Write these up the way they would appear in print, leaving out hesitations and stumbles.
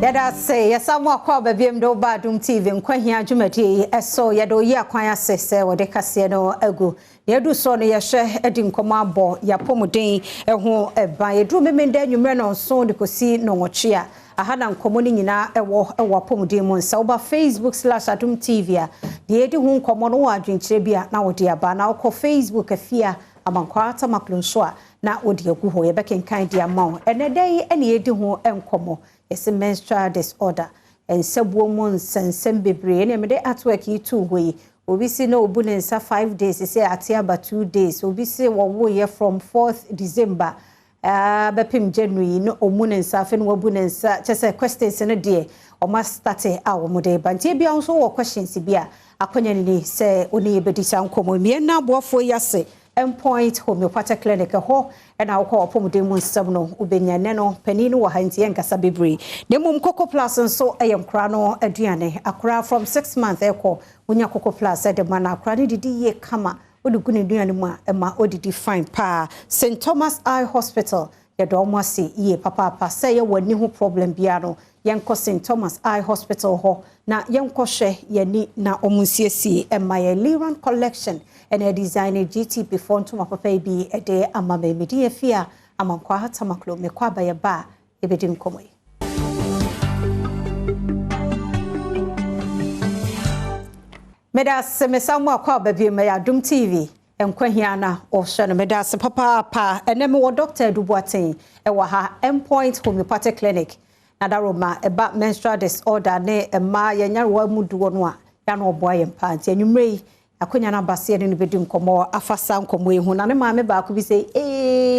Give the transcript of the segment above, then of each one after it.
Yada say yasamwa kwa babiem do ba Adom TV Nkwa Hia dwumadi eso yado yi akwan asese wode kase no agu yedu so no yehwe edi nkomo abo yapomuden eho eba yedu memenda nwumre no so de kosi no nwoche a aha na nkomo ni nyina ewo apomuden mu nsa oba Facebook/Adom TV a de edi hu nkomo no wadwenkyere bia na wode aba na okọ Facebook afia amankwa atamaklonso a na wode agu ho ye bekenkan dia mawo enedai ene edi hu enkomo it's a menstrual disorder and subwoman sensem bebre and me dey at work yi too we obi see no obunensa 5 days say atiaba 2 days obi say wo year from 4th December bepim January no omunensa fe no obunensa chese questions no dey o must start awo mo dey bantie bia nso wo questions bia akonya ni say oni ebedi sankomo mi na boafo yase Endpoint homeopathic clinic ho na akọ opomuden mu nsam no ubenya no paninu wo hantie nkasa bebre ne mum Coco Plus nso nkra no aduane akra from 6 months eko unya Coco Plus de mana akra ne didi ye kama odugu ne duane mu ma odidi fine pa St Thomas Eye Hospital ye do mo ase ye papa say ye wani ho problem bia no yenko St Thomas Eye Hospital ho na yenko hwe yani na omunsiesie ema ye Liran collection and a designer GT before to my papa be a day ama me media fear amankwa hatamaklo me kwa ba ye ba ebedi nkomo yi medas me samwa kwa ba bi me Adom TV Nkwa Hia na ohwe no medas papa ene me wo Dr. Duboaten e wa ha Endpoint homeopathic clinic na daroma eba menstrual disorder ne ema yenyarewa muduwo no a ya no oboa ye mpa nti anwumrei akonya na base ne bedi nkomo afasa nkomo ehu na ne maame ba ko bi say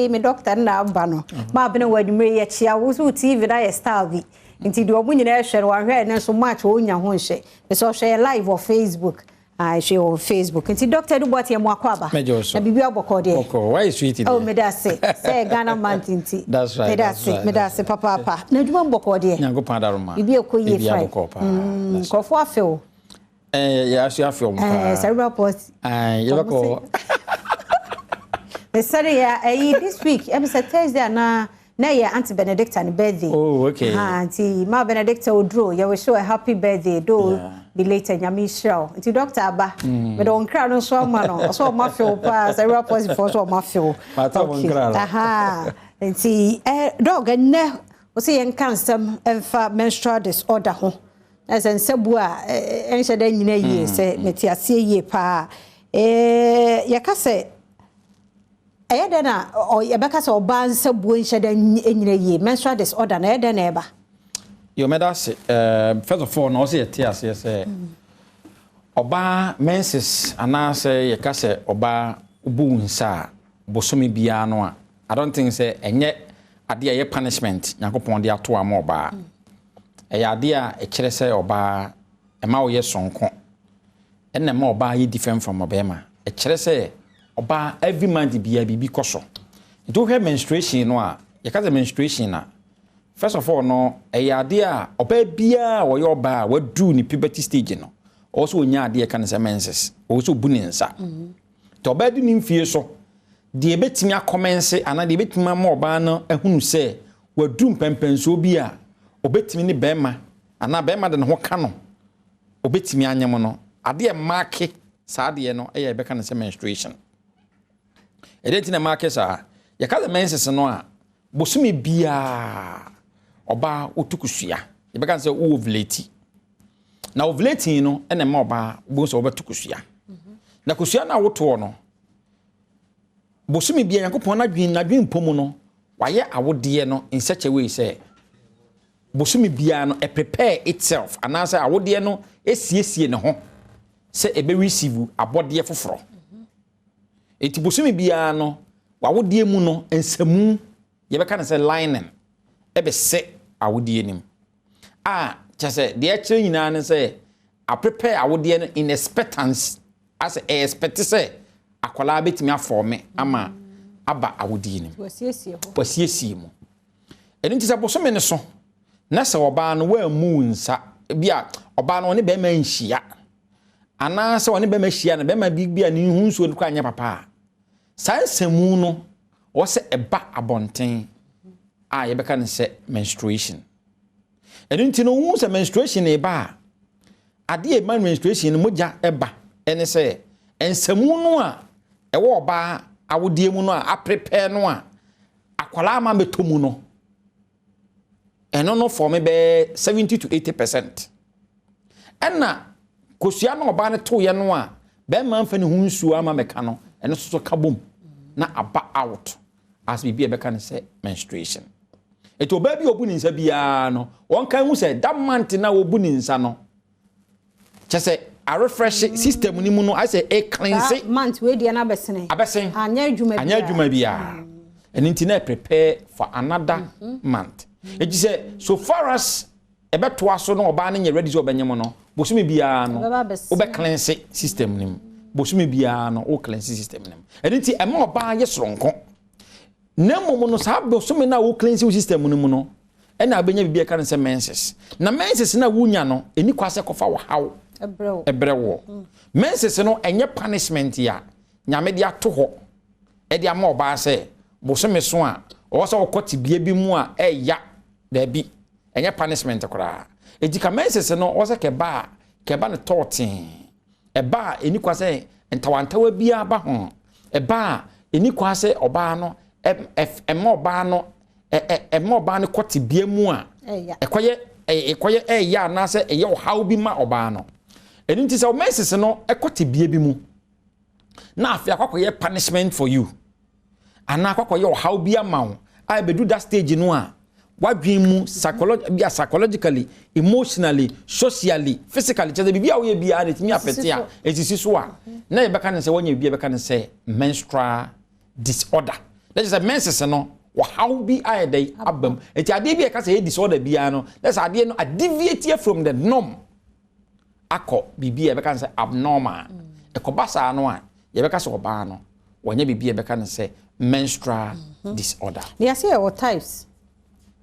me doctor na aba no ma bene wadwumrei ye chia wo so TV na ye star bi nti de omu nyina ehwere wa hwe ne so match wo nya ho nhye be so hwe live on Facebook I share on Facebook nti Dr. Duboaten mo akwaba na bibi aboko de why is sweet oh me da say Ghana man nti that's right me da say papa na dwuma mboko de nyankopon adaroma bibi ekoye fry kofo afeo yeah, I feel cerebral palsy. You go. Sorry, this week, episode Thursday, na your Auntie Benedicta and birthday. Oh, okay. Auntie, Ma Benedicta will draw. You will show a happy birthday. Do be later, Menstrual. It's Doctor Abba. But don't cry on so man. So my feel pass. Cerebral palsy for so my feel. Aha. And see, dog and ne. We see in cancer and menstrual disorder. As en sebua enche da nyina yie se metiase yie pa yaka se eyeda na yebeka se oba nsebu enche da nyina yie menstrual disorder na eyeda na eba yo medase first of all no se yetiase se oba menses ana se yaka se oba ubu nsa bosomi bia no a I don't think say enye ade ye punishment yakopon de ato am oba ade a ekire se oba ema wo ye sonko ena ma oba ye different from obema ekire se oba every month bia bibi koso do have menstruation no a ye ka menstruation na first of all no ade a oba bia wo ye oba wadu ni puberty stage no also onya ade ka ne menses also bu ni nsa to oba du ni mfie so de betimi akomense ana de betimi ma oba no ehunu se wadu mpempenso bi a obetimi ni bema ana bema de ne ho ka no obetimi anyem no ade e marke sa ade no e be ka ne menstruation edeti na marke sa ya ka menses no a bosumi bia oba otukusua e be ka se ovulate na ovulating no e na ma oba bo so obetukusua na kusua na woto no bosumi bia yakopon na dwen pomu no waye awode no in such a way say bosumi bia no prepare itself anasa awode no esiesie ne ho se ebe receive abode foforo eti bosumi bia no wawode mu no ensamu ye beka na se lining ebe se awode nim chese de akire nyina ne se a prepare awode no in expectance as expect se akwala betimi aforme ama aba awode nim wasiesie mu eni ntisa bosumi ne so na se oba no wa mu nsa bia oba no ne be ma nhia ana se woni be ma hia na be ma bia ni hu nso kwa anya papa sansemu no wo se eba abonten ye be ka ne se menstruation eno nti no hu se menstruation e ba ade e man menstruation moja eba ene se ensamu no a ewo oba awodie mu no a prepare no a akwala ma betomu no eno no for me be 70 to 80%. Ena kosua no oba ne to ye no a be man fa ne hu nsuo ama meka no eno so kabom na aba out as bibi e beka ne say menstruation. Eto oba bi obu ni nsa bia no won kan hu say that month na obu ni nsa no chese a refresh system ni mu no I say a cleanse month we dia na besene anya adwuma bia enti na prepare for another month. Eji say so far as ebeto aso no oba na nye ready so obanyem no bosumi bia no obe cleanse system nim bosumi bia no o cleanse system nim enti ema oba ye soronko na momo no sa bosumi na o cleanse system nim no ena abenya bibia kan se menses na menses na wunya no eni kwase kofa wo haw ebrewo menses no enye punishment ya nyame dia to ho e dia ma oba se bosumi so a o so okoti bia bi mu a eya da bi enye punishment kora ejika menses no o se keba ne totin eba eni kwase ntawantawa bia ba ho eba eni kwase oba no ema oba no ema oba no koti bia mu a ekoye eya na se eye how bi ma oba no eni nti se o menses no ekoti bia bi mu na afia kwakoye punishment for you ana kwakoye how bi ama I bedu that stage no a wadwen mu psychologically, emotionally, socially, physically cheze bibia wo ye bia na timi apete a etisi so a na ye beka ne se wonya bibia beka ne se menstrual disorder. That is a menses no wo how bi ayedai abam eti ade bi e ka se disorder bia no that's ade no a deviate from the norm akọ bibia beka ne se abnormal ekobasa no a ye beka se oba no wonya bibia beka ne se menstrual disorder. Yes, yeah, what types?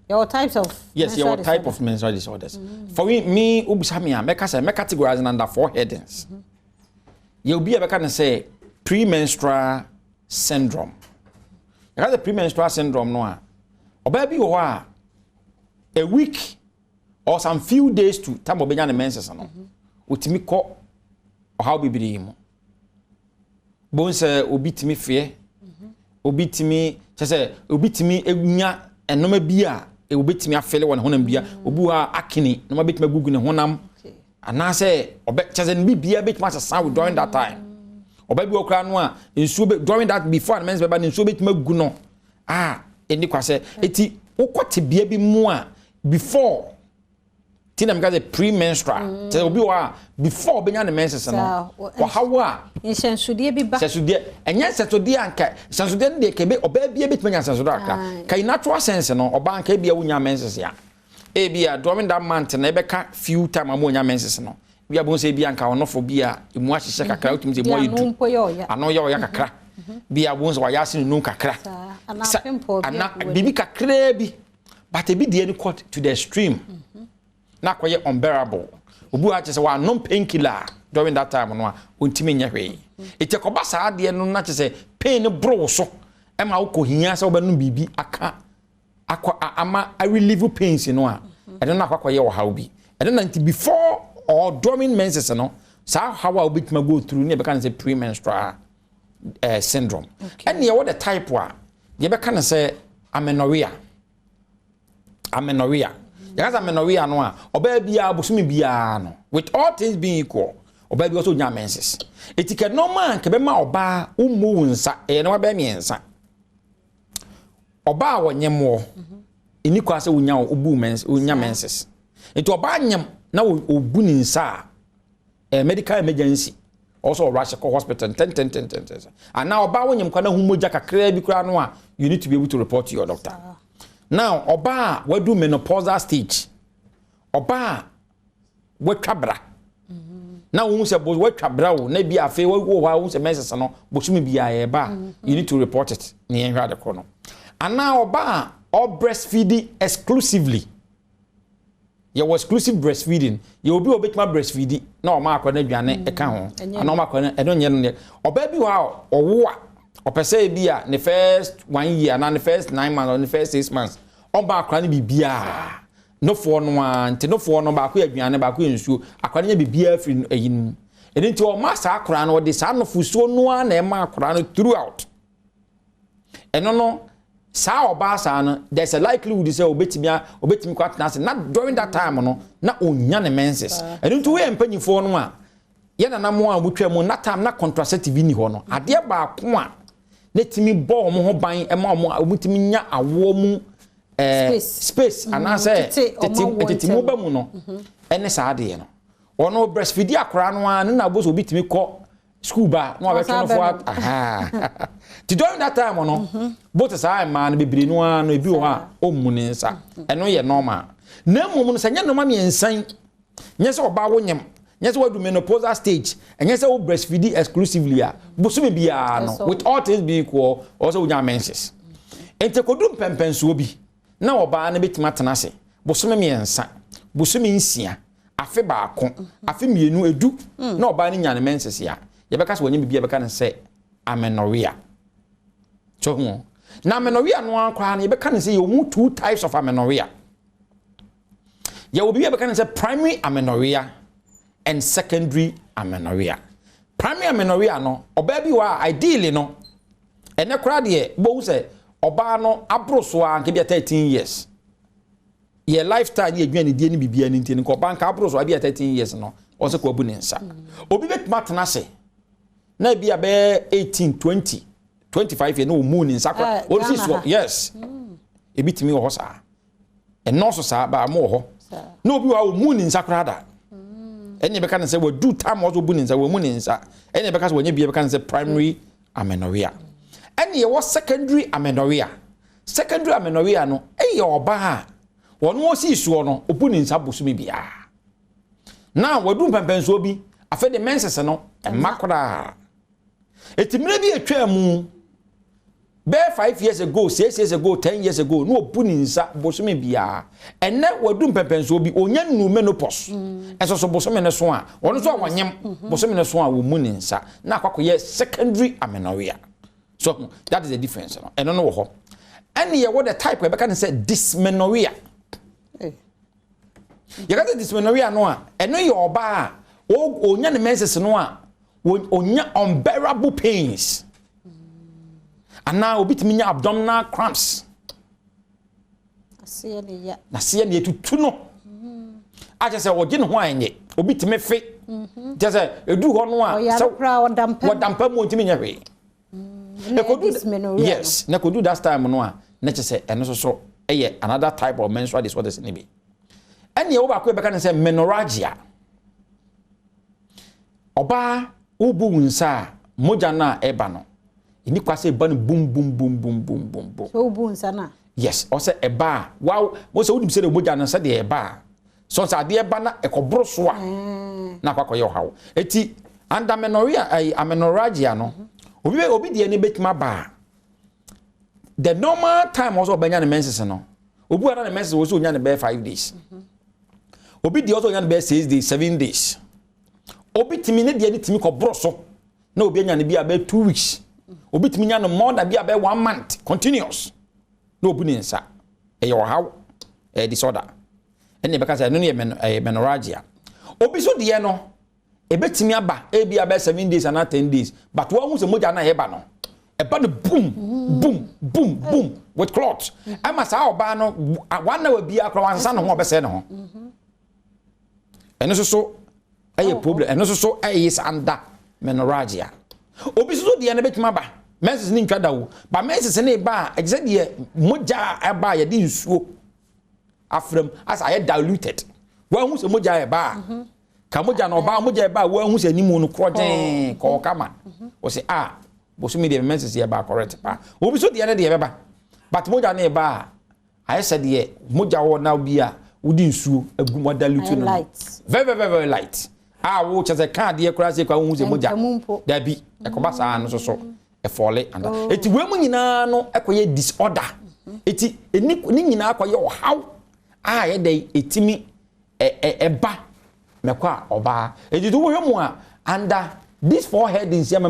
Your types of yes, your type of menstrual disorders. For me, ubusami make categorize under 4 headings. You'll be able to say premenstrual syndrome. You have the premenstrual syndrome no. Or baby a week or some few days to time obenya the menses no. Utimi ko how bibiri mu. Bonse obitimi fear. Obitimi say obitimi egunya enoma bia e obetimi afele won honam bia obu ha akini no ma betimi gugu ne honam ana say obe chese ne bia betimi asesa during that time oba bi okra no a ensuo during that before the men's beba ne ensuo betimi gugu no eni kwase eti okote bia bi mu a before tina mka the premenstrual chese obi wa before obenya ne menses no wa hawa nsensude bi ba sensude enye sensude anka sensude de kebe oba bia betimi nya sensude aka kai natural sense no oba anka bia wunya menses ya e bia during that month na ebeka few time amonya menses no bia bon se bia anka onofo bia emu ahihye kakra utimi se mo yidu ano ya kakra bia bon se wa ya sinu nu kakra ana bibi kakra bi but e bi de any cut to the extreme na kwaye unbearable obu ha chese wa non painkiller during that time no a ontimi nya hwe ite koba saa de no na chese pain bro so e ma wo hia se obanu bibi aka ama I relieve pains no a e no na kwaye wo how bi e no na before or during menses no saa how a obitima go through ne be kan say premenstrual syndrome and ye what the type wa ye be kan say amenorrhea Yaza amenorrhea no a oba bia bosumi bia no with all things being equal oba bi also nya menses etike normal ke be ma oba umu nsa no ba miensa oba wonyemo eni kwase wonya obu menses wonya menses enti oba nyem na obu ni nsa medical emergency also rush to hospital 10 and now oba wonyem kwa na humoja kakra bi kura no a you need to be able to report to your doctor. Now, oba wadu menopausal stage. Oba wetwabra. Now we say boy wetwabra o na bia afi wo say menses no bosumi bia ye ba you need to report it. Ni enhwa de kono. And now oba all breastfeeding exclusively. You was exclusive breastfeeding. You will be obetma breastfeeding. Na o ma akwana aduane e ka ho. Na o ma akwana e no nye no. Oba bi wa owo a opese bia the first 1 year na the first 9 months or the first 6 months oba akra ni bibia no for no ante no for no ba ko aduane ba ko nsuo akwa nya bibia afiri eyin eni nti o ma sa akora no de sa no fusuo no a na e ma akora no throughout eno no sa oba sa no there's a likelihood say obetimi kwatena say not during that time no na onya ne menses eni nti we empanyifo no a ye na na mo a botwa mu na time na contraceptive ni ho no ade ba ko a na timi bo mo ho ban e ma mo obetimi nya awo mu space anase teti mo ba mu no ene sa ade no ono breastfeed akora no a na bo so obetimi ko school ba no abeto no for aha ti during that time no both say man bebiri no a no ebi wo ha omuni nsa eno ye normal na mum no sanya no ma miensan nye se oba wo nyem nye se wadu menopausal stage enye se wo breastfeed exclusively a boso me bia no with all things being equal also wonya menses ente kodum pempenso bi na oba na betima tena se boso me miensa boso me nsia afe baako afe mienu edu na oba ni nya ne menses ya ye beka se wonye bibia beka ne se amenorrhea so na amenorrhea no akwa na ye beka ne se you mu two types of amenorrhea ye will be beka ne se primary amenorrhea and secondary amenorrhea. Primary amenorrhea no oba bi wa ideally no ene kra de bo se oba no abroso a nke bi 13 years ye lifestyle ye dwan die ni bibia ni nti ko banka abroso a bi 13 years no o se ko bu ni nsa obi betuma tena se na bi abe 18 20 25 years no mu ni nsa kwa o si so yes e bitimi wo ho sa e no so sa ba mo ho no obi wa mu ni nsa kra da ene beka say we do time also bu ni nsa we mu ni nsa ene beka say we nya bi beka say primary amenorrhea ene ye was secondary amenorrhea no e ye oba ha wono o si suo no obu ni nsa bosu mi bia na wadu pempenso bi afa de menses no makora etimire bi etwa mu be 5 years ago 6 years ago 10 years ago no obu ni nsa bosu mi bia ene wadu pempenso bi onya nu menopause eso so bosu me ne so a wono so awanyem bosu me ne so a wo mu ni nsa na akwakoye secondary amenorrhea so that is the difference no eno no wo ho ene ye wo the type we be can say dysmenorrhea you got the dysmenorrhea no a eno ye oba a onya ne menses no a onya unbearable pains ana obitimi nya abdominal cramps na ne tutu no aje se oje ne ho anye obitimi fe je se edu ho no a se wodampa mu ontimi nya hwe yes na kodu that time no a na che se eno so eye another type of menstrual disorders ni bi ene ye wo ba ko be kan se menorrhagia oba ubu nsa moja na eba no ini kwase eba no boom boom boom boom boom boom boom so ubu nsa na yes o se eba wow mo se wudim se de moja na se de eba so sa de eba na ekobro so a na kwakoye hawo eti under amenorrhagia no obi de ne betima ba the normal time also banya ne menses no obi ara ne menses wo so nya ne be 5 days obi de also nya ne be 6 days 7 days obi timi ne de timi ko broso na obi nya ne bia be 2 weeks obi timi nya no more than bia be 1 month continuous na obi ni nsa e yo how disorder ene be ka say no ne menorrhagia obi so de no e betimi aba e bia be 7 days and 10 days but wo hu se moja na heba no e ba no boom boom boom boom with clots ama sa oba no one hour bia akra wansa no ho obese ne ho ene so aye problem eno so is under menorrhagia obi so de na betima ba menses ni ntwa dawo ba menses ne ba exe de moja eba ye de nsuo afram as aye diluted wa hu se moja e ba ka moja no ba moja e ba wa hu se nimu no krojen ko kama o se bo so me de menses ye ba correct pa obi so de na de ye ba but moja ne ba aye se de moja wo na bia udi nsuo agumo dilute no very light wo chese card ye kura se kwa hu se moja da bi ekoba sa no so e fole anda eti we mu nyina no ekoye disorder eti ni nyina akoye how ye dey etimi eba mekwa oba eti do we mu a under this four headings ya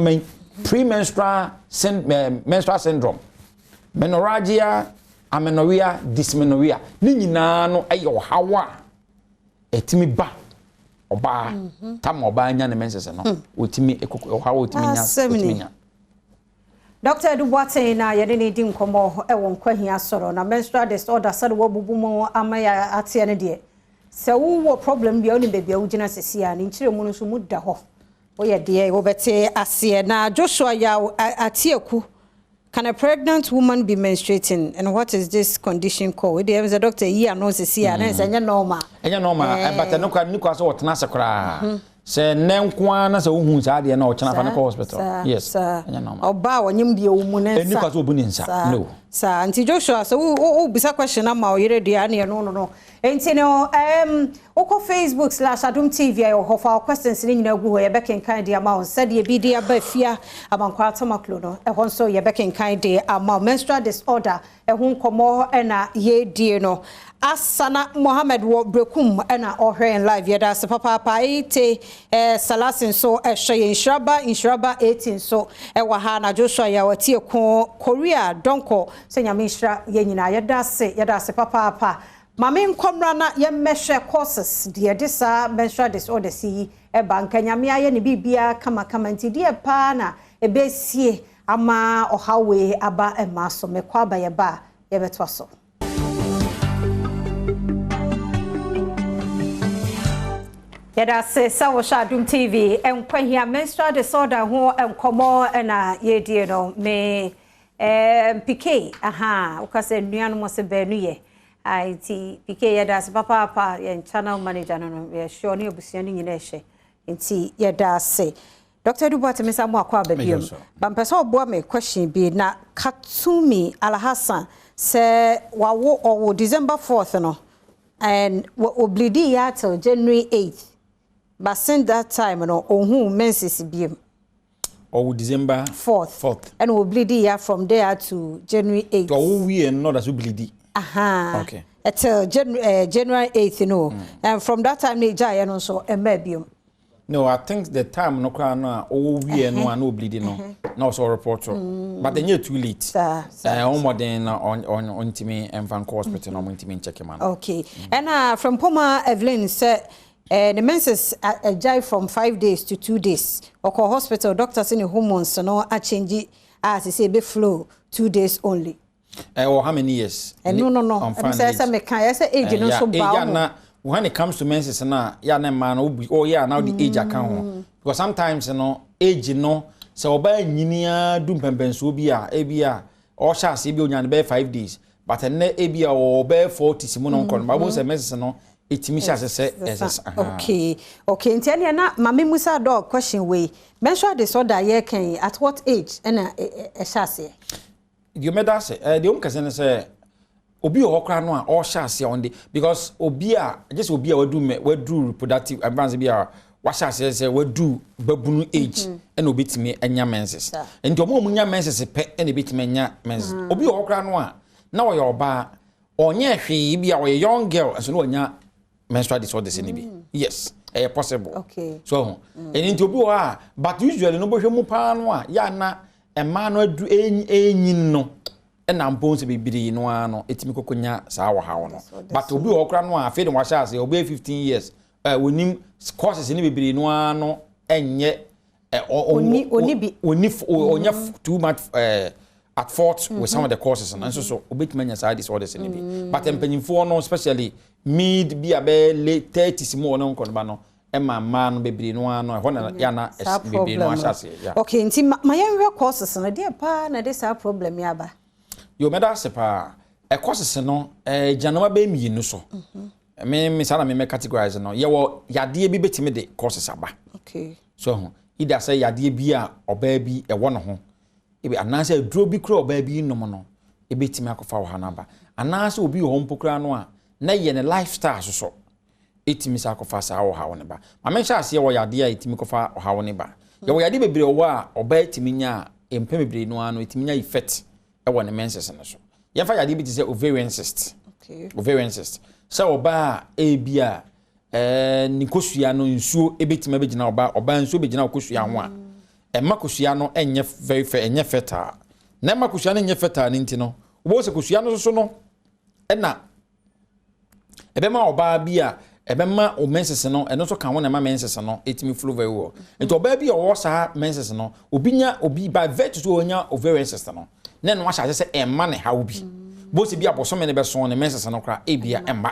premenstrual menstrual syndrome, menorrhagia, amenorrhea dysmenorrhea ni nyina no ayo hawa etimi ba oba tam oba nya ne menses no otimi hawa otimi nya Dr. Duboate na yede ne di nkomo e won Nkwa Hia soro na menstrual disorder sare wo bubu mo amaya atie ne de se wo problem bia oni bebia wo gina sesi a ne nkire mu no so mu da ho wo ye de wo bete ase na Joshua ya atieku. Can a pregnant woman be menstruating? And what is this condition called? There is a doctor here knows see and it's normal. Enya normal, but no kwa nikwa so wotena sekra. Se Nkwa na se ohun sa de na o chena fa na hospital. Yes. Enya normal. Oba wonyim bia omu na nsa. Nikwa so obuni nsa. No. Sa anti Joshua so o bisa question na ma o yere de ane no. Enti no oko Facebook/Adom TV ayo hofa questions ni nyina gu ho ye beken kan de ama on said ye bi de abafia abankwa atamaklo no e hon so ye beken kan de ama menstrual disorder e ho nkomo e na ye die no Asana Mohammed wo brekum e na ohwe en live ye da se papa ite salasin so e hye insuraba 18 so e wa ha na Joshua ya watie ko Korea donko se nyame hira ye nyina ye da se papa Mame nkomra na ye mehwe courses de disa menstrual disorder si e banka nyame aye ne bibia kama nti de pa na ebesie ama ohawe aba emaso mekwa ba ye ba ye betwa so Yada se sawo Adom TV Nkwa Hia menstrual disorder ho enkomo na ye die no me PK ukase nuanu mo se benu ye IT PK yada se papa ye channel manager no ye sure ne obusia ni nyina ehye nti yada se Dr. Duboate me samu akwa babiem ba mpesa obo me question bi na Katumi Alhassan se wawo owo December 4th no and oblidi ya till January 8th but since that time no ohun menses biem or December 4th and we bleed here from there to January 8th. So we are not as we bleed. Okay. Until January 8th, you know. And from that time, they die and also a medium. No, I think the time no crown we are no bleeding no. No so report. But then you're too late. More than on Timmy and Van Hospital no Timmy check him out. Okay. And from Poma Evelyn said the menses jive from 5 days to 2 days. Oko hospital doctors in the hormones no a change as they say be flow 2 days only. Or how many years? No. I'm saying me can say age no so bad. When it comes to menses na ya na man oh yeah now the age account because sometimes age so oba nyinia dum pempenso bi a ebia o sha se bi onya be 5 days but na ebia o be 40 simu no nkon ba bo se menses no etimi sha se okay ntene na mama musa dog question we menstrual disorder ye kan at what age na sha se you made that say the umkase say obi okra no a o sha se on the because obi a just obi a wadu reproductive advance bi a wa sha se wadu babunu age and obi timi anya menses enti omo munya menses pe and obi timi anya menses obi okra no a na wo ye oba onye hwe bi a wo young girl so no anya menstrual disorders in bi yes possible okay so enti obi wo a but usually no bo hwe mu pa no a ya na ema no adu enyin no na mbonse bibiri no ano etimi kokonya saa wo hawo no but obi okra no a fe de washa ase obi 15 years wonim courses ni bibiri no ano enye onya too much at fault with some of the courses and so obetimanya saa disorders ni bi but empanyimfo no especially mid bi abe late 30s mo no nko ba no ema ma no bibiri no ano ho na ya na bibiri no washa ase okay nti mayenwe courses no dey pa na dey saa problem ya ba yo meda sepa courses no janoma be mi no so me sala me categorize no ye wo yade bi betime de courses aba okay so ida say yade bi a oba bi e wo no ho ebi anase duro bi kro oba bi no mo no e betime akofa wo hanaba anase obi ho mpokra no a na ye ne lifestyle so etimi sa akofa sa wo ha wo ne ba ma me sha se ye wo yade a etimi kofa wo ha wo ne ba ye wo yade bebre wo a oba etimi nya empem bebre no ano etimi nya effect ewo ne menses no so ye fa yade bi ti say ovarian cyst ovarian cyst so oba ebia ni kosua no nsuo ebetima begina oba nsuo begina kosua ho a emma kosua no enye very enye feta na emma kosua no enye feta ni ntino wo se kosua no so no na ebema oba bi a ebema o menses no eno so kan won na ma menses no etimi flow very well enti oba bi o sa menses no obi by virtue so onya ovarian cyst no na no ahya se emma ne ha obi bo se bi abosome ne be so ne menses no kra ebia emma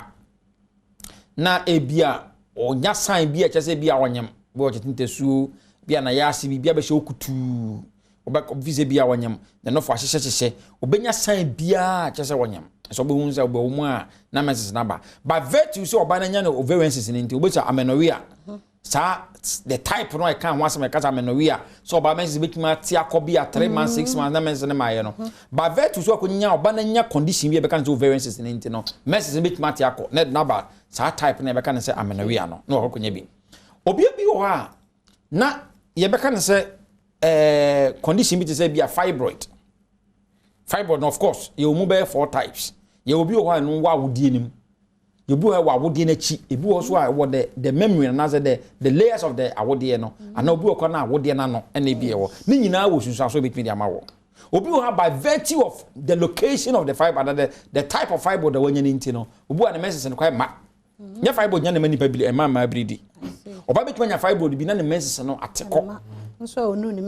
na ebia onya sign bi a chese bi a wonyam bo o chetintesu bia na ya ase bia be hye okutu oba visa bia wonyam na no fo ahye obenya sign bia chese wonyam so be hunza oba omu a na menses na ba but virtue so oba na nya no ovarian cyst ni nti obecha amenorrhea sa the type no I can once me kasa amenorrhea so oba menses betima ti akobia 3 months 6 months na menses na maye no but virtue so akonya oba na nya condition bia be kan so ovarian cyst ni nti no menses betima ti akọ na ba sa type na be kan say amenorrhea no akonya bi obi wo ha na ye be kan say condition bi to say be a fibroid no, of course you move 4 types ye obi wo ha no wa wodie nim ye obi wo wa wodie na chi ebi wo so a wo the memory na say the layers of the awodie no ana obi wo ko na awodie na no na bi e wo ni nyina wo sunsu so betimi dia ma wo obi wo ha by virtue of the location of the fiber and the type of fiber the wanya nti no obi wa na menses no kwa ma nya fiber nya na mani pa bi ma bridi oba betimi nya fiber bi na ne menses no ateko so onu ni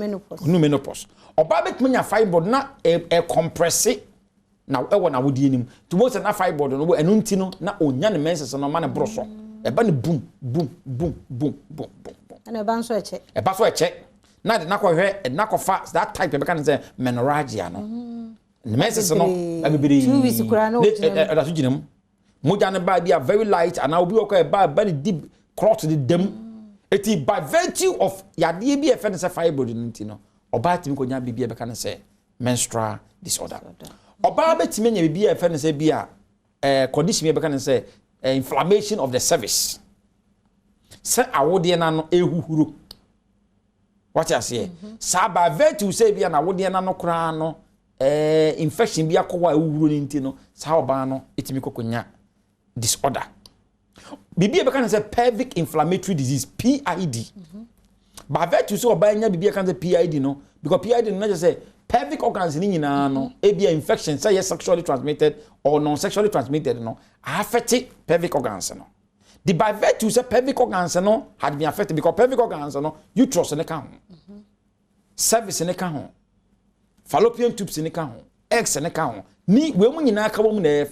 menopause oba betimi nya fiber na compress na ewo na wodi enim to mo se na fibroid no enu nti no na onya ne menses no ma ne broso e ba ne boom ana ba nso eche e ba so eche na de na ko hwe na ko fa that type be kan say menorrhagia no ne menses no abibiri 2 weeks kura no da so ginam moja ne ba dia very light and obi o ko e ba the deep clot the dem eti by virtue of yade bi e fe ne say fibroid nti no oba timi ko nya bibia be kan say menstrual disorder oba betime nya bibia e fe ne say bia condition be kan say inflammation of the cervix say awode na no ehuhuro what you say sa ba virtue say bia na awode na no kra no infection bia ko wa ehuhuro ni nti no sa oba no etimi kokonya disorder bibia be kan say pelvic inflammatory disease PID ba virtue say oba nya bibia kan say PID no because PID no just say pelvic organs ni nyina no ebia infection say sexually transmitted or non-sexually transmitted no affect pelvic organs no the by virtue say pelvic organs no had been affected because pelvic organs no uterus ne ka ho cervix ne ka ho fallopian tubes ne ka ho eggs ne ka ho ni we mu nyina ka mu na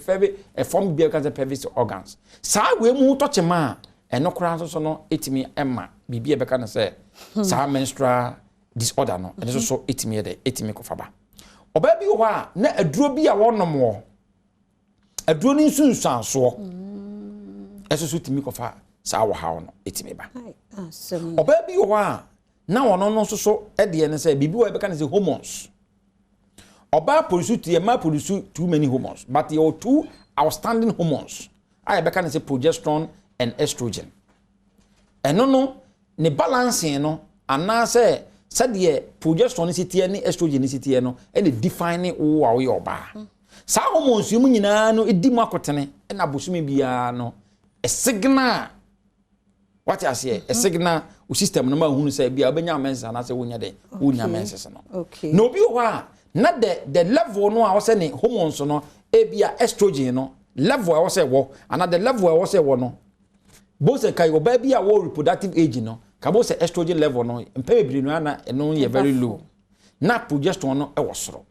form bia kan say pelvic organs sa we mu to chema eno kra so no etimi emma bibia be kan say sa menstrual disorder no ene so etimi de etimi ko faba oba bi wo a na aduro bi a wonom wo aduro ni nsunsanso eso so etimi ko fa sa wo ha no etimi ba oba bi wo a na wono no so e de ne say bibi wo be kan say hormones oba produce tie ma produce too many hormones but your two outstanding hormones I be kan say progesterone and estrogen eno no ne balancing no ana say said progesterone sitie ni estrogen sitie no e define wo a wo yoba sa hormones yu nyina no edi mu akotene na bosumi bia no a signal what you say a signal o system no ma hunu say bia obenya menses na say wonya de wonya menses no okay no bi wa na the level no a wo say ne hormones no e bia estrogen no level a wo say wo and the level a wo say wo no both kai oba bia wo reproductive age no kabo say estrogen level no empebiri no na eno ye very low na progesterone no e wosoro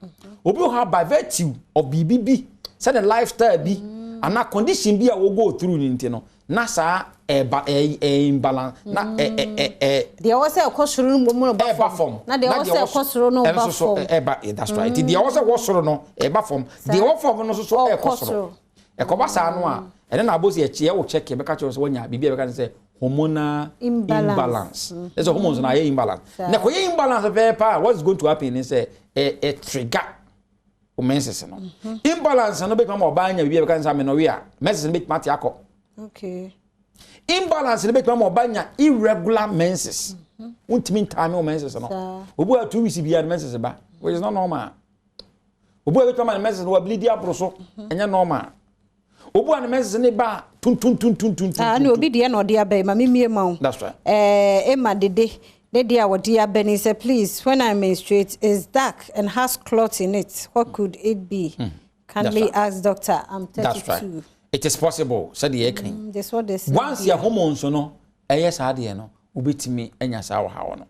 obi o have by virtue of BBB say the lifestyle bi ana condition bi a wo go through ni nti no na sa imbalance na the was say kosoro no mo ba form na the was say kosoro no ba form that's right the was say wosoro no e ba form the one form no so e kosoro e ko ba sa no a ene na abosi e chie wo check e be ka che so wonya bibia be ka say hormonal imbalance. There's a hormones na imbalance. Na ko imbalance paper what's going to happen is a trigger o menses no. Imbalance no be come oba nya bibia be kan say amenorrhea. Menses no be mati akọ. Okay. Imbalance no be come oba nya irregular menses. Untimi time o menses no. Obu a 2 weeks bia menses ba, which is not normal. Obu a be come menses no bleed abroso, enya normal. Obu an menses ne ba tun no obi de na odi abai ma memie ma wo. That's right. Emma dede dia odi abai ni say please when I menstruate is dark and has clot in it what could it be? Kindly ask doctor, I'm 32. That's right. It is possible. Said the eking. That's what they say. Once your hormones no, yes, I no, ubitimi enya sa wa ha no.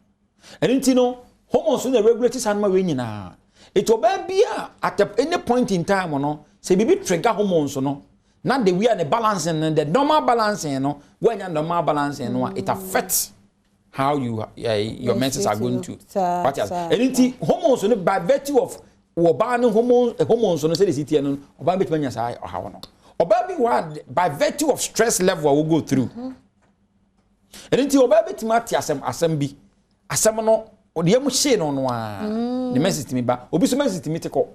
And you know, hormones no regulate animal we nyina. It will be at any point in time no, say baby trigger hormones no. Not the way and the balancing and the normal balancing no, when you normal balancing no, it affects how you your menses are going to. And hormones no by virtue of hormones no say the city no, oba betmanya sa or how no. Oba be one by virtue of stress level will go through. And until oba betimati asem bi asem no the emu she no no the message me ba obi so message me te ko.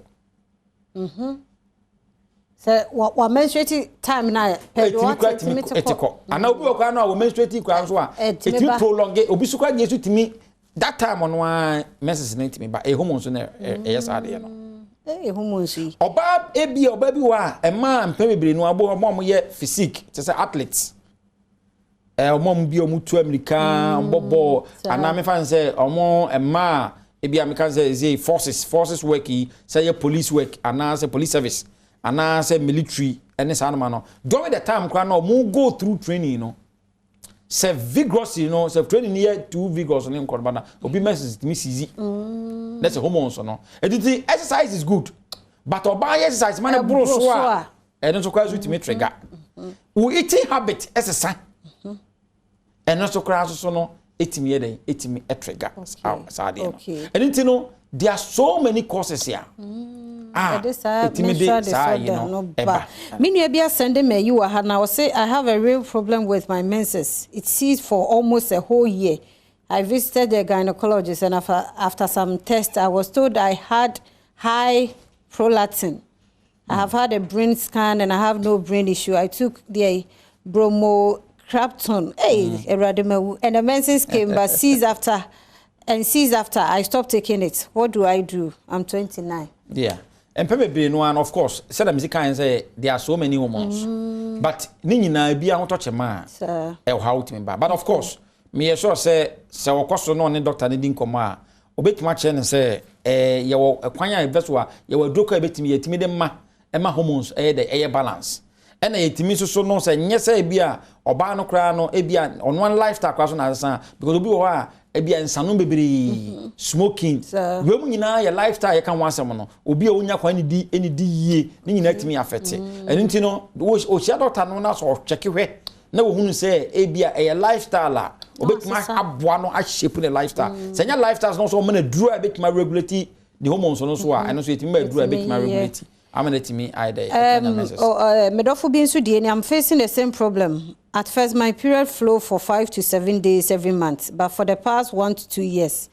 So what menstruating time na etiko ana obi okwa no a menstruating kwa so a it prolong obi so kwa yesu timi that time no message na timi ba e hormones na yes ade no hormones oba bi wa e ma mpem bebre no abo mo ye physique te say athletes omom bi omutu America bobo ana me fan say omo e ma e bi American say forces work say police work ana say police service ana say military any sanoma no during the time kwa no mo go through training no say vigorous say training here too vigorous no nko bana obi message me sizi that's a hormones no the exercise is good but oba exercise man bro so a and so kwa so to me trigger we eating habit exercise and so kwa so no etimi ye den etimi trigger sad no and you know there are so many causes here Minua sending me you are now say I have a real problem with my menses. It ceased for almost a whole year. I visited the gynecologist and after some tests I was told I had high prolactin. I have had a brain scan and I have no brain issue. I took the bromocraptone and the menses came but ceased after I stopped taking it. What do I do? I'm 29. Yeah. And probably no one, of course, said I'm kind say there are so many hormones. But Nina be a touch a man. How to me. But of course, me sure say so cost no any doctor didn't come out. Obet much and say you a quanya vessel, you will do a bit me ma hormones the air balance. And a timi so no say yes be a or no crano ebia on one lifestyle question as because we are ebia nsanu bebre smoking we mu nyina your lifestyle can once no obi onya kwa ni di ni nyina timi affect and nti no o sia doctor no na so check hwe na wo hunu say ebia a lifestyle a obetima aboa no a shape the lifestyle say nya lifestyle no so o na duro a betima regulate the hormones no so a and so etimi ba duro a betima regulate I'm going to me either. I'm facing the same problem. At first, my period flow for 5 to 7 days every month, but for the past 1 to 2 years,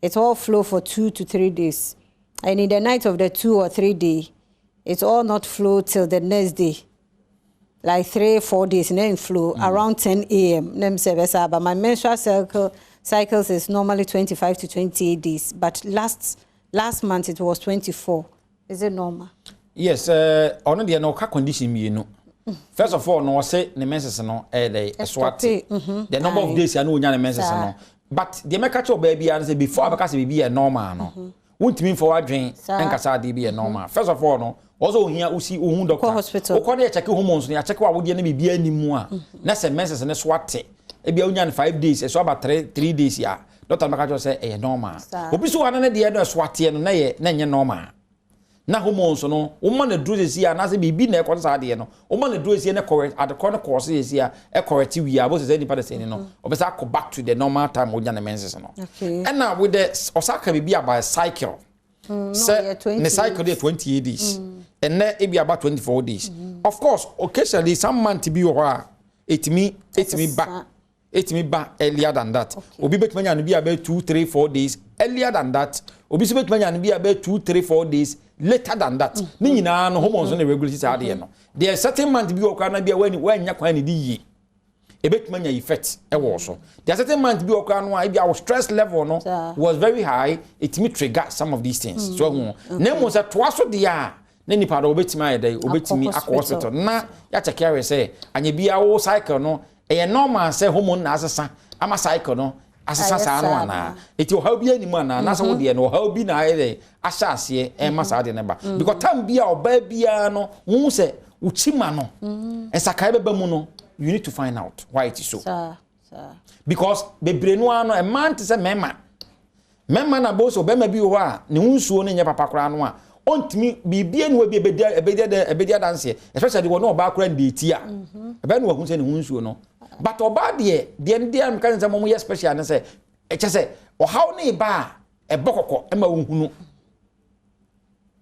it all flow for 2 to 3 days. And in the night of the 2 or 3 day, it all not flow till the next day, like 3 or 4 days, and then flow around 10 a.m. But my menstrual cycles is normally 25 to 28 days, but last month it was 24. Is it normal? Yes, on the no condition me no. First of all, no say the menses no swat. The number of days I know the menses no. But the make catch baby and say before because be a normal no. Won't mean for a drink and kasa be a normal. First of all no. Also here we see doctor. Hospital. O check hormones ni check what would be any more. Na say menses na swat. E be only 5 days, so about 3 days ya. Doctor make catch say e normal. Obi so wana na the swat no na ye normal. Na hormones no woman na duro sia na say bibi na ekọ sa de no woman na duro sia na correct at the corner course sia e correct we abo say any part say no obesa go back to the normal time onya na menses no and now with the osaka bibi about cycle say the cycle dey 28 days and na e be about 24 days of course occasionally some month be ho it me back earlier than that obi betmanya no be about 2 3 4 days earlier than that obi so betmanya no be about 2 3 4 days later than that ni nyina no hormones no regulate sa de no there certain month bi okwa na bia when nya kwan ni di yi e betmanya effect e wo so there certain month bi okwa no a bia our stress level no was very high it me trigger some of these things so na mo say to aso de a na nipa do obetima ye dey obetimi akọ hospital na ya check here say anya bia wo cycle no e normal say hormone na asesa ama cycle no asesa saa no ana eti o how bi animu ana na so wo de no how bi na aye ahya ase e ma saa de ne ba because time bia oba bia no hu se uchima no ensakai beba mu no you need to find out why it is so because bebre no ano e man te se mema na boso bema bi wo a ne hunsuo ne nya papa kora no a ontimi bibia ne we bi ebedia dance especially wo no oba kora ndeti a ebe no hu se ne hunsuo no but oba de am kan se mo ye special ne se e che se o how ne ba e bokoko e ma wo hunu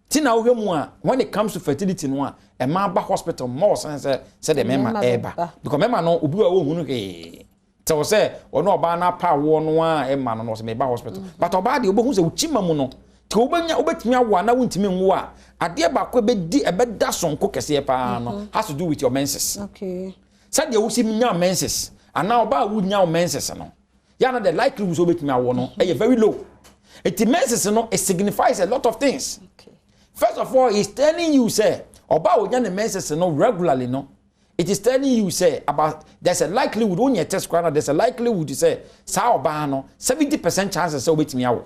tina wo hwemu a when it comes to fertility no a e ma ba hospital more say the mema eba because mema no obi wa wo hunu ke tell say ono oba na pa wo no a e ma no so me ba hospital but oba de obo hu se uchima mu no ti obanya obetimi awo na wontimi nwo a ade ba ko ebedi ebeda sonko kese pa no has to do with your menses. Okay. Said you see me menses and now oba wo nya menses no ya na the likelihood so betimi awo no e very low. It menses no it signifies a lot of things. Okay. First of all, he's telling you say oba wo nya the menses no regularly no. It is telling you say about there's a likelihood when you test crana there's a likelihood to say sa oba no 70% chances say obetimi awo.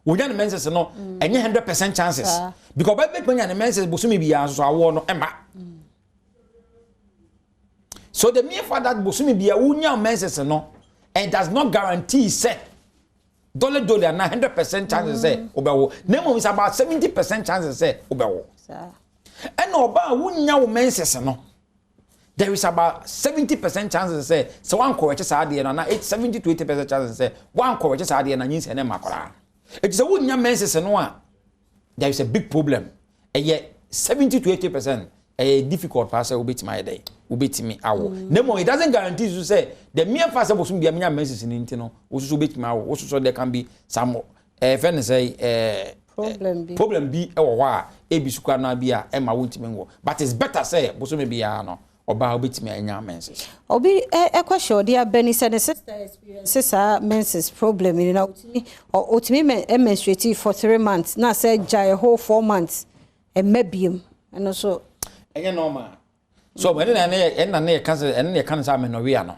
Wonya the menses no enye 100% chances because by betimi the menses bosumi bia so awo no emba. So the mere fact that bosumi bia wonya menses no and does not guarantee say dollar na 100% chances say obewo. Nemo is about 70% chances say obewo. And oba wonya wo menses no there is about 70% chances say so one correct say ade no na 70 to 80% chances say one correct say ade na nyin se na makora. It is a wonya menses no a there is a big problem. E 70 to 80% difficult pass obetimi day obetimi awo nemo it doesn't guarantee you say the mere fact bosum bia menya menses ni ntino osusu obetimi awo osusu there can be some friend say problem bi e wo a ebisukwa na bia e ma wontimi ngo but it's better say bosum bia no oba obetimi anya menses obi e kwasho dia beni say the sister experience menses problem you know otimi menstruate for 3 months na say jai whole 4 months e mabium and also enye normal so when na cancer and na cancer amenorrhea no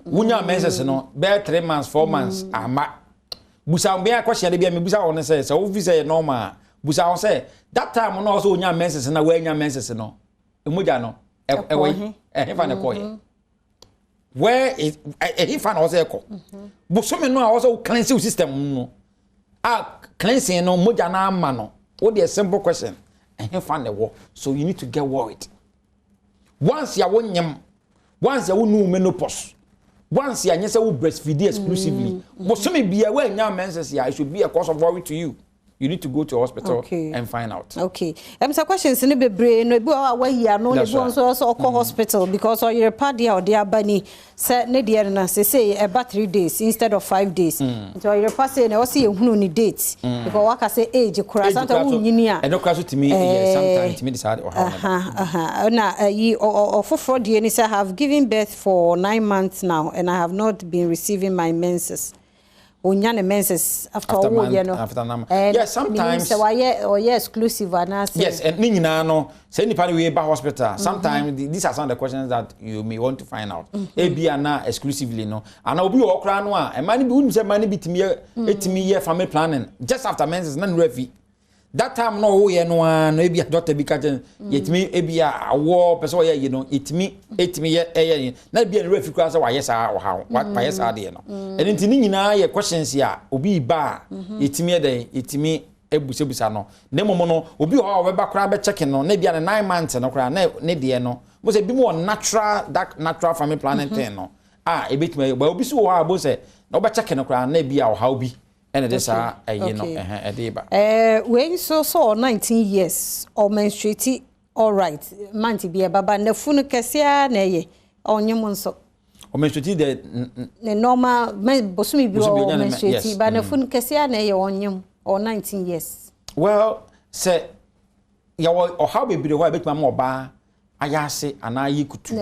wunya menses no be 3 months 4 months ama busa mbe akwahia de bia me busa won say so ofi say normal busa won say that time no also wunya menses na wanya menses no emoja no we efa na koye where is efa na also eko busome no also cleansing system no cleansing no moja na ama no what the simple question and find the war so you need to get worried once you won once you no menopause once you nyese wo breastfeed exclusively but some bia we nya menses ya it should be a cause of worry to you. You need to go to hospital and find out. Okay. Some questions in the brain no be away here no le bon so hospital because or your party or their bani say ne dia na say about 3 days instead of 5 days. So your party na o see ehunu ni date because waka say age kura santa wo nyini a. And no crash to me sometimes to me decide or how. Na yi for die ni say have given birth for 9 months now and I have not been receiving my menses. Onyane menses after all you know yes sometimes so why exclusive and yes and ni nyina no say nipa we ba hospital sometimes these are some of the questions that you may want to find out ebia na exclusively no and obi wo kra no a e mani bi unu say mani bitimi etimi ye family planning just after menses na nrefi that time no wo ye no no ebia doctor bi ka jen yetimi ebia awo person ye no etimi ye na bia nrefi kra say wa ye sa wa ye sa de no and ntini nyina ye questions ya obi ba etimi ye etimi ebusebusa no ne momo no obi ho we ba kra be check no na bia 9 months no kra na ne de no mo say bi mo natural family planning thing no ebetimi ba obi so ho abo say no be check no kra na bia o how bi and this you know when so 19 years or menstruate all right manti bia baba na funu kesia na ye onyem nso o menstruate the normal bosumi bi o menstruate ba na funu kesia na ye onyem or 19 years well say ya o how be bi ho betima mo ba ayase ana yikutu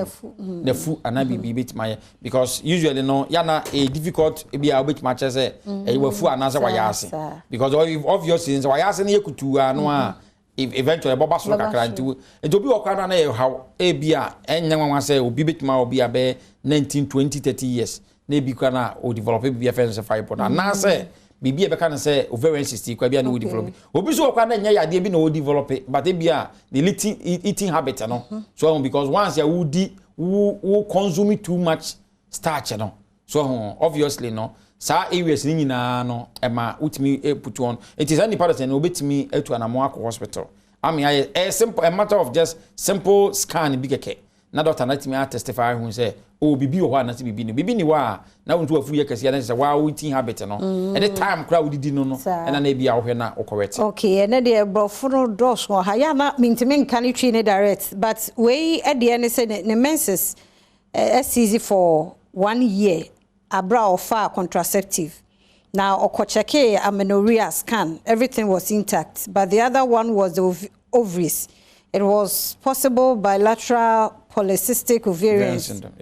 nefu ana bibi betima because usually no yana a difficult be a betima chese e wafu ana se wayase because obviously so wayase na yikutu anu a eventually boba so kakra nti ejobi okwa na e how e bia enyanwa se obi betima obi abe 19 20 30 years na bi kwa na o develop bi afense se fibroid na say bibi e be kan say ovarian cyst kwa bia na o develop obi so kwa na nya yade bi na o develop but e bia the eating habit no so because once ya wo consume too much starch no so obviously no sa areas ni nyina no e ma utimi put on it is any part of no betimi etu anamo akọ hospital I mean a simple a matter of just simple scan bi keke na doctor na timi testify who say oh bibi o ho na bibi ni bibi ni wa na wonto afu ye kase na say wa eating habit no at the time kra wo didi no na na bia wo hwe na correct okay na de brofuro dos ho ha ya na mintimi nka ni twi ni direct but we e de ne say ne menses as easy for 1 year abra offer contraceptive now okocheke amenorrhea scan everything was intact but the other one was the ovaries. It was possible bilateral polycystic ovarian syndrome.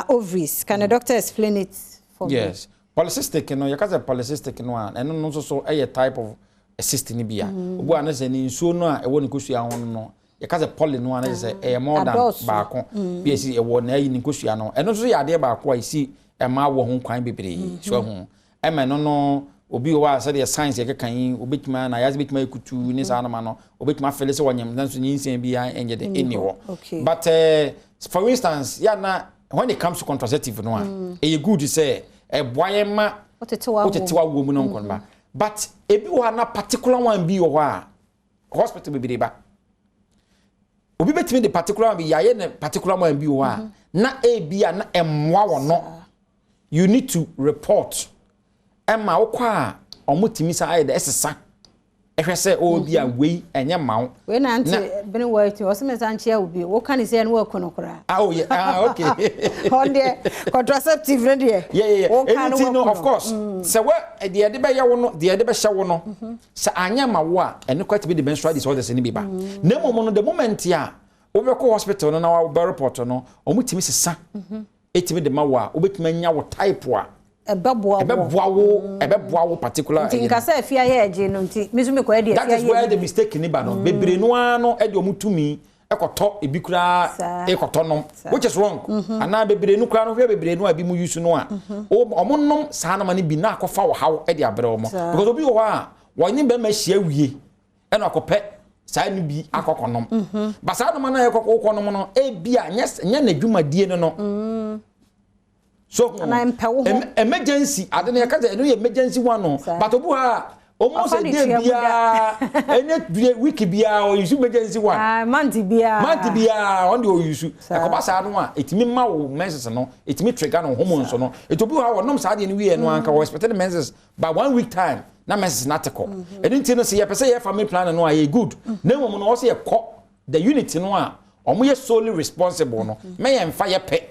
Ovaries. Can the doctor explain it for me? Yes. Polycystic, you know, you can say polycystic no and no so a type of a cyst ni bia. Obu an say ni nsuo no a e wo ni kosua ho no. You can say poly no an say e more than baako. Bi esi e wo na yi ni kosua no. Eno so ya de baako a isi e ma wo ho kwan bebre. So ho. E ma no obi wa say the science ye kan obetima na yaze betima ekutu ni sa na ma no obetima fele se wonyam nanso nyinsen bia enye de eni wo but for instance ya na when it comes to contraceptive no e good say e boye ma otetewa wo mu no nkon ba but ebi wa na particular one bi wo a hospital be ba obi betimi the particular one bi ya ye na particular one bi wo a na e bia na emwa wo no you need to report Emma okwa omutimi sa aye de esesa ehwese obi a wei enye mawo we na ante bene wait o se mesanche obi wo kan se no akononkora oh yeah okay on the contraceptive ready yeah no of course so we de be ye wo no de be hye wo no sa anya mawo a ene kwati be the menstrual disorders ni bi ba na momo no the moment ya wo be ko hospital no na wa be report no omutimi sesa etimi de mawo a obetimi anya wo type a ebeboa wo particular tinka say fia ye age no nti mizumi ko e de that is where the mistake ni ba no bebre no ano e de omutumi ekoto ebikura ekoto nom which is wrong ana bebre no kura no hwe bebre no abi mu use no a omonnom saa na mane bi na akofa wo hawo e de abre omo because obi wo a woni be ma hia wie e na akopɛ saa ni bi akokonom ba saa no na ye kokonom no e bia nya na dwumadie no so emergency ade na yakaza eno emergency one no but obu ha almost a day bia ene week bia o use emergency one month bia on the o use akoba saa no a etimi ma wo menses no etimi trigger no hormones no etobu ha wonom saa de no wie no anka wo expected menses by 1 week time na menses na teko enti no se ye pese ye family plan no a good na mom no o se ye the unit no a omo ye solely responsible no me ye mfa ye pe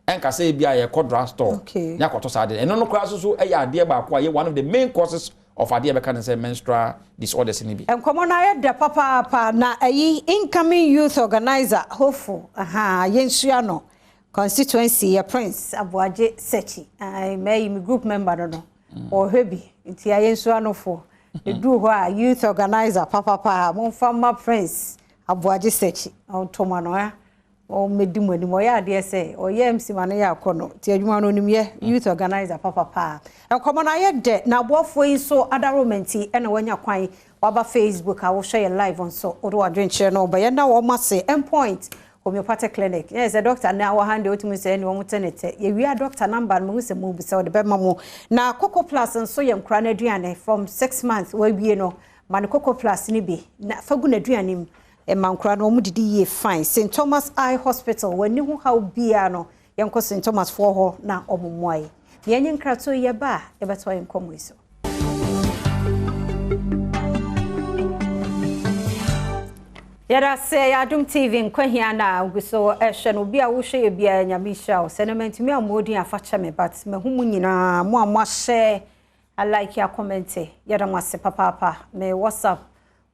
enka say bia ye drug store nya koto sade eno no kra so e ya ade ba ko ye one of the main causes of ade be kan say menstrual disorders ni bi enkomo na ye de papa na ayi incoming youth organizer hopeful yensua no constituency ye prince Aboaje Sechi my group member no o hebi nti yensua no fo edu ho a youth organizer papa mon fama prince Aboaje Sechi on tomano ya o medimoni mo ya de se o ye MC mane ya kono ti adwuma no nim ye youth organizer papa enkomo na ye de na boafo yin so adaromenti e na wanya kwan waba Facebook a wo share live on so odo adwenche no ba ye na wo mase endpoint homeopathic clinic yes a doctor na wo hande otimu se ni wo mutenete ye wi a doctor number mo se mo bi se de be mamo na Coco Plus nso ye nkra na aduane from 6 months we wie no man Coco Plus ni bi na fagu na aduane mu Mankura no mudidi ye fine St Thomas Eye Hospital wani hu how bia no yenko St Thomas for ho na omumwai ye nyi nkrato ye ba e beto yenko iso yara se Adom TV Nkwa Hia na uguso ehwe no bia wo hwe ye bia nyamisha o senement mi amodi afacha me but me hu nyina mo amahye I like your comment yara mwase papa me WhatsApp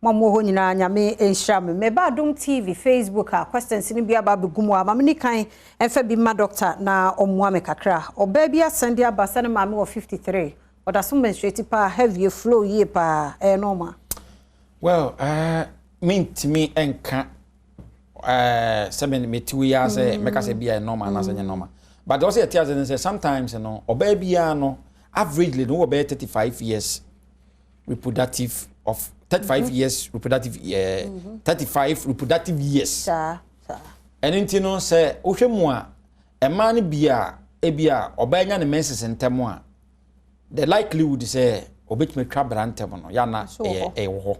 Mamo ho nyina nyame enhira me ba Adom TV Facebook a questions ni bia ba begumu a mamni kan enfa bi ma doctor na omwa me kakra oba bia sande abasa na mame wo 53 oda so menstruate pa heavy flow ye pa normal well mint me enka 7 metu ya say meka say bia normal na say normal but also it tells say sometimes no oba bia no averagely no oba 35 years reproductive of 35 years reproductive 35 reproductive years sir and intino say ohwemu a e man bia ebia oba nya ne menses ntemo a the likelihood say obetime twa brantem no ya na wo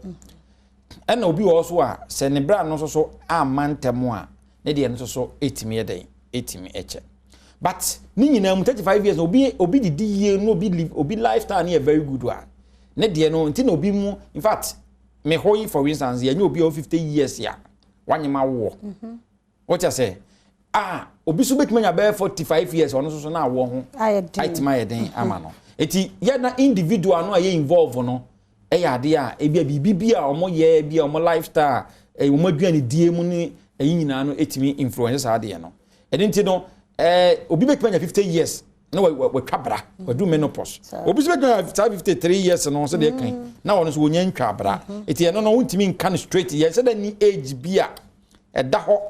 and obi also a se ne bra no so amantemo a ne de no so etimi eden etimi eche but ni nyina mu 35 years obi didi ye no obi lifestyle na very good one ne de no nti na obi mu in fact me hoyi for instance ye obi of 50 years ya wanyema wo what you say obi so betuma nya be 45 years ono so na wo ho aitima eden ama no eti ye na individual no aye involve no ya ade a ebia bibia omo ye bia omo lifestyle omo aduane die mu ni nyina no etimi influence ade no edinti no obi betuma nya 50 years no we twabra we do menopause obi so betuma 53 years no so de kan na wono so wonya ntwabra eti no wontimi nkan straight ye se da ni age bia da ho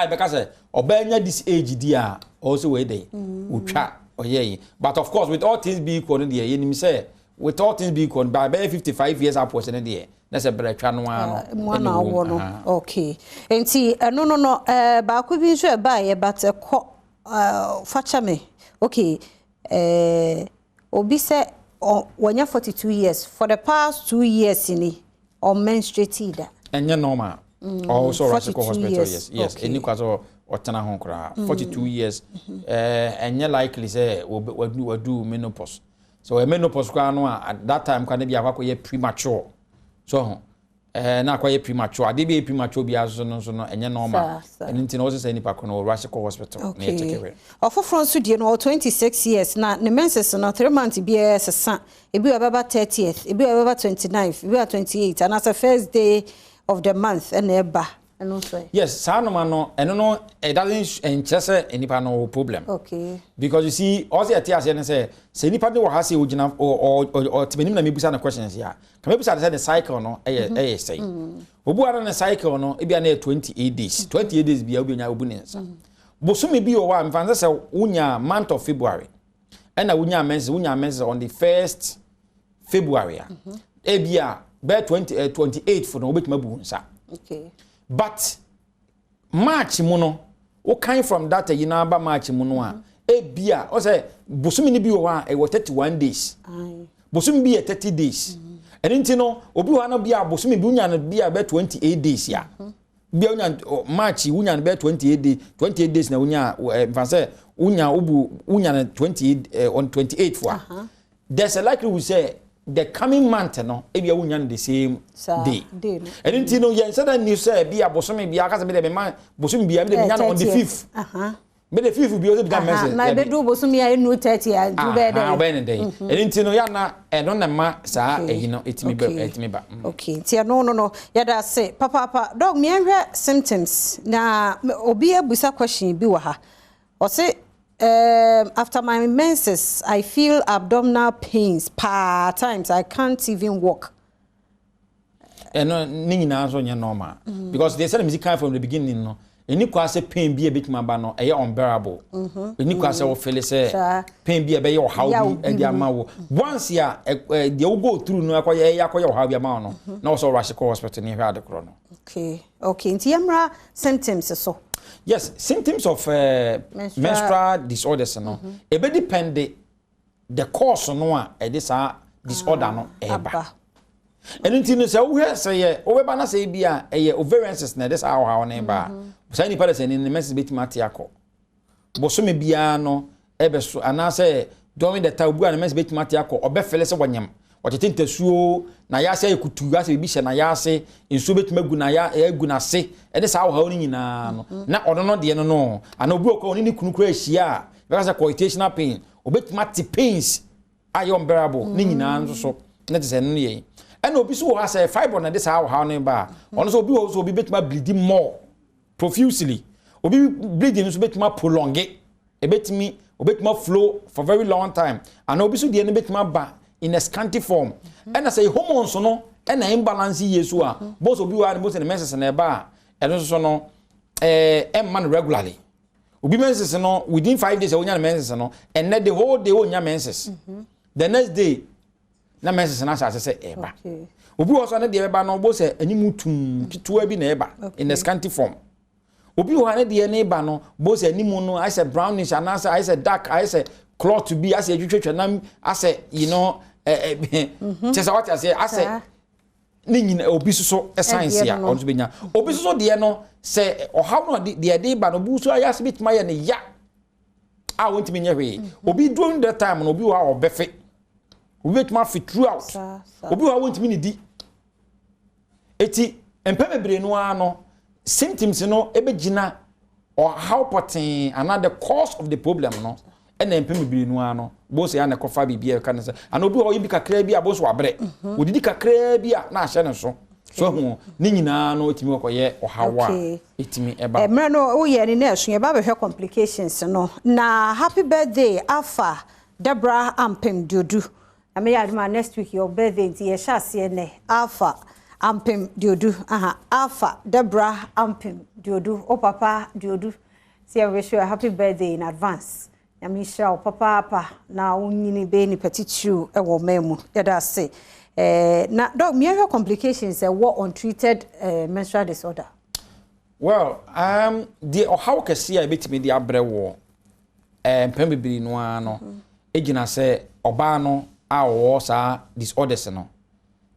because obenya this age dia also we dey utwa oye but of course with all things be equal there you say with all things be equal by 55 years upwards in there that's a bretwa no no okay enti no ba ko bi nso e ba ye but ko facha me okay obi say wonya 42 years for the past 2 years ni on menstruated enye normal also Rasico Hospital yes any kwazo otana hon kra 42 years enye likely say we do menopause so a menopause kwa no at that time kwa na bia kwakoye premature so na akwaye premature ade be premature bia so no enye normal and nti no say nipa kono Rasico Hospital na check ofofro so die no 26 years na ne menses no 3 months bia sesa ebi wa baba 30th ebi wa baba 29th ebi wa 28th and as a first day of the month and eba and also yes sanoma no no it doesn't interest anypa no problem okay because you see also at say nipa dey ha say ogina or tibenim na mebusa na questions ya ka mebusa say the cycle no say obu ara na cycle no e bia na 28 days 28 days bia obi nya obu nensa bosumi bi o wa mfanza say unya month of February and na unya menses on the 1st February e bia by 28 for no betima bu nsa okay but March mu no o kind from that you know ba March mu no a e bia o say bosumi ni bi o ha e 31 days bosumi bi 30 days enti no obi wa na bia bosumi bi unya na bia by 28 days ya bia unya March unya na by 28 days na unya mfanse unya na 28 on 28 for there's a likely we say the coming month no ebia wunya the same day and nti no yen say that news say bia bosomi bia aka say be man bosomi bia be nya on the 5th be the 5th bia o be message na be do bosomi ya no 30 ya do be there be day and nti no ya na no na ma saa ehi no etimi ba okay nti no ya da say papa dog me enhwe symptoms na obi abusa question bi wa ha o say after my menses, I feel abdominal pains. Times I can't even walk. No, nina so normal because they said music from the beginning. No, any quasi pain be a bit mabano, a unbearable. Any quasi of feel say pain be a bay or how be a diamao. Once ya, they will go through no acquire how be a man. No, so Rasico Hospital near the chrono. Okay, in Tiamra symptoms so. Yes, symptoms of menstrual disorders no. It be depend the cause no this disorder no eba. And until say we say we na say bia ovarian cyst na this how na eba. Say ni pare say ni menses beti matiako. Boso me bia no ebe so ana say during the time bua na menses beti matiako obefele se wanyam. Otete suo na ya se ekutu ya se bi hye na ya se nsuo betima gu na ya egu na se e de sa wo ni nyina no na ono no de no ana obi okọ oni ni kunu kura hia because coitational pain obetima ti pains are unbearable ni nyina nso so na te se no ye and obi so ha say fiber na de sa wo no ba ono so obi betima bleeding more profusely obi bleeding so betima prolong e betimi obetima flow for very long time and obi so de no betima ba in a scanty form and I say hormones no and imbalance yesu a both obi wa both in the menses na eba and so no man regularly Obi menses no within 5 days onya menses no and the whole day onya menses. The next day na menses na say eba. Obi also na de eba no bo say animu tum tituwa bi na eba in the scanty form. Obi ho na de na eba no bo say animu no I say brownish and I say dark I say cloth to be I say twetwa na I say you know chesa what I say ni nyina obi so science ya on to benya obi so de no say o how no de eba no bu so ayase bitima ye ne ya a won't me hwe obi during that time no obi wa obefe obi bitima fit throughout obi wa won't me ni di eti empebebre no ano symptoms no ebegina or how potent another cause of the problem no and empebebre no ano bo se ya na kofa bibia kan say and obi wo yibi kakra bi abo so abre odidi kakra bi a na ahye ne so hu ni nyina no etimi okoye ohawa etimi eba emre no wo ye ni na esu ye ba be hwe complications no na happy birthday Alpha Deborah Ampem Diodu ame ya ma next week your birthday nti ye sha se ne Alpha Ampem Diodu Alpha Deborah Ampem Diodu o papa Diodu say I wish you a happy birthday in advance. Michelle papa na unyini be ni petitu e wo memu yada say na dog me have complications what untreated menstrual disorder. Well the how kesi a betimi di abre wo pembibiri no ano egina say oba no a wo sa disorders no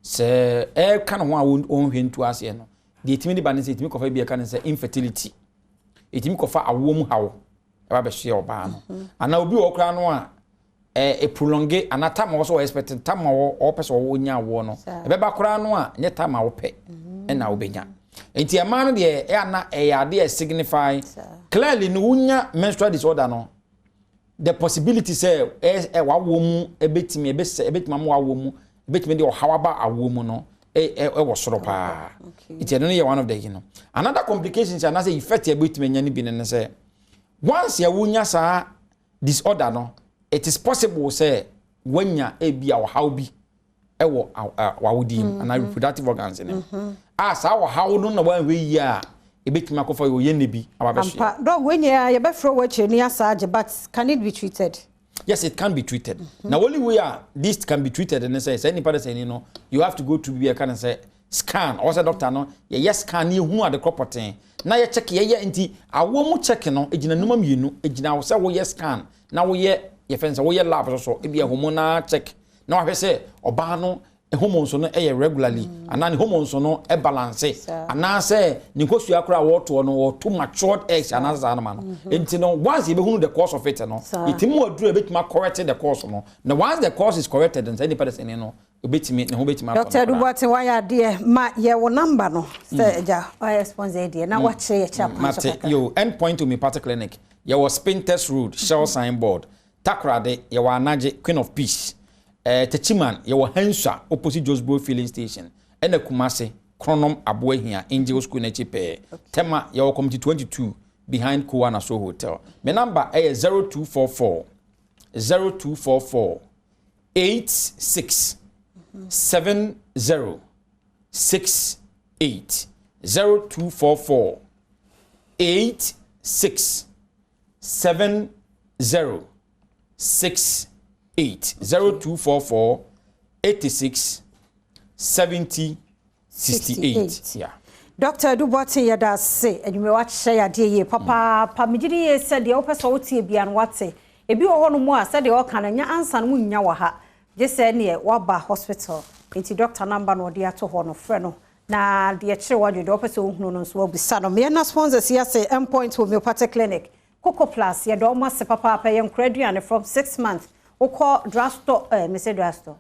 se kan ho a onhwentu ase no the etimi di banese etimi kofa bi kan say infertility etimi kofa awom hawo eba be hye oba no ana obi wo kra no a prolonge ana time wo so expect time wo pese wo nya wo no ebeba kra no a nye time wo pe na wo benya enti ama no de ana ya de signify clearly no unya menstrual disorder no the possibility say wa wo mu ebetimi ma wa wo mu ebetimi de hawaba awo mu no wo soro pa enti no ye one of the you know another complications and say effect ebetimi nya ni bi ne say once ya wunya sa disorder no it is possible say wanya ebia wo how bi ewo wawodim and reproductive organs in sa wo how no na wan we yi a ebetima kofa yo ye nebi ababehye dog wenya ye be fro wache ni asaje but can it be treated? Yes, it can be treated. Now only way this can be treated and say any person say no you have to go to be a kind of say scan or say doctor no yes scan you who are the property na ye check ye enti awo mu check no ejina numa mienu ejina wo say wo ye scan na wo ye fence wo ye lab so e bia hormonal check na wo say oba no hormones no regularly and na hormones no balance and na say ni kosu akura wo to no wo too matured eggs and as an man enti no once you be hunu the cause of it no itimu aduru betima correct the cause no now once the cause is corrected then any person no obetimi ne ho betima Dr. Dubote why are ma ye wo number no say ja why sponsor dey na watch ye chap mate yo end point to me party clinic ye was spin test road shell signboard takrade ye wa anaje Queen of Peace Techiman ye wa Hensha opposite Josbro filling station ena Kumase Chronom Nkwa Hia Angel School na chipe tema ye wa committee 22 behind Kuwana So Hotel my number is 0244 86 7068 0244 86 7068 0244 86 70 68 yeah. Dr. Dubote yada say enwe wa share de ye papa pa megidi ye said de opeso wotie bia no wate ebi wo ho no mu a said de o kan nya ansa no nya wa ha je say ne waba hospital enti doctor number no de ato ho no frɛ no na de kire wa de opeso hunu no so obisa no me na sponsors here say Endpoint Homeopathic Clinic Coco Plus ye do ma se papa pa ye nkreduane from 6 months okọ drugstore me say drugstore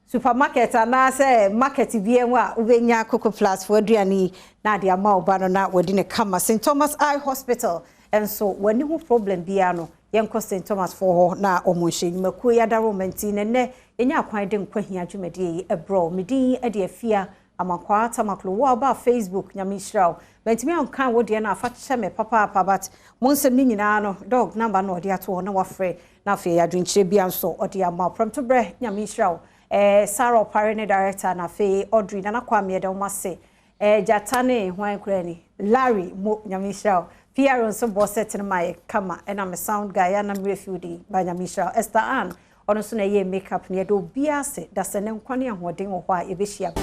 supermarket and say market bien wa ubenya Coco Plus for aduane na de ama oba no na wodi ne kama St Thomas Eye Hospital and so when you problem bia no yenko St Thomas for na omonhye maku ya da romanti ne enya akwan de Nkwa Hia dwumade ebro medin e de afia amakwa tamaklo wo ba Facebook Menstrual bentimi ankan wo de na afa me papa but monsem ni nyina no dog number no de ato na wafre na afa ya dwunchire bia nso ode ama prompto bre Menstrual Sarah Parene director na fe Audrey na kwame de umase jatane hwan krani Larry mo Menstrual PR so boss set in my kama and I'm a sound guy and I'm refugee by Menstrual Esther Ann ono so na ye makeup ne do biase da se ne nkwane ahoden wo ho a ebehia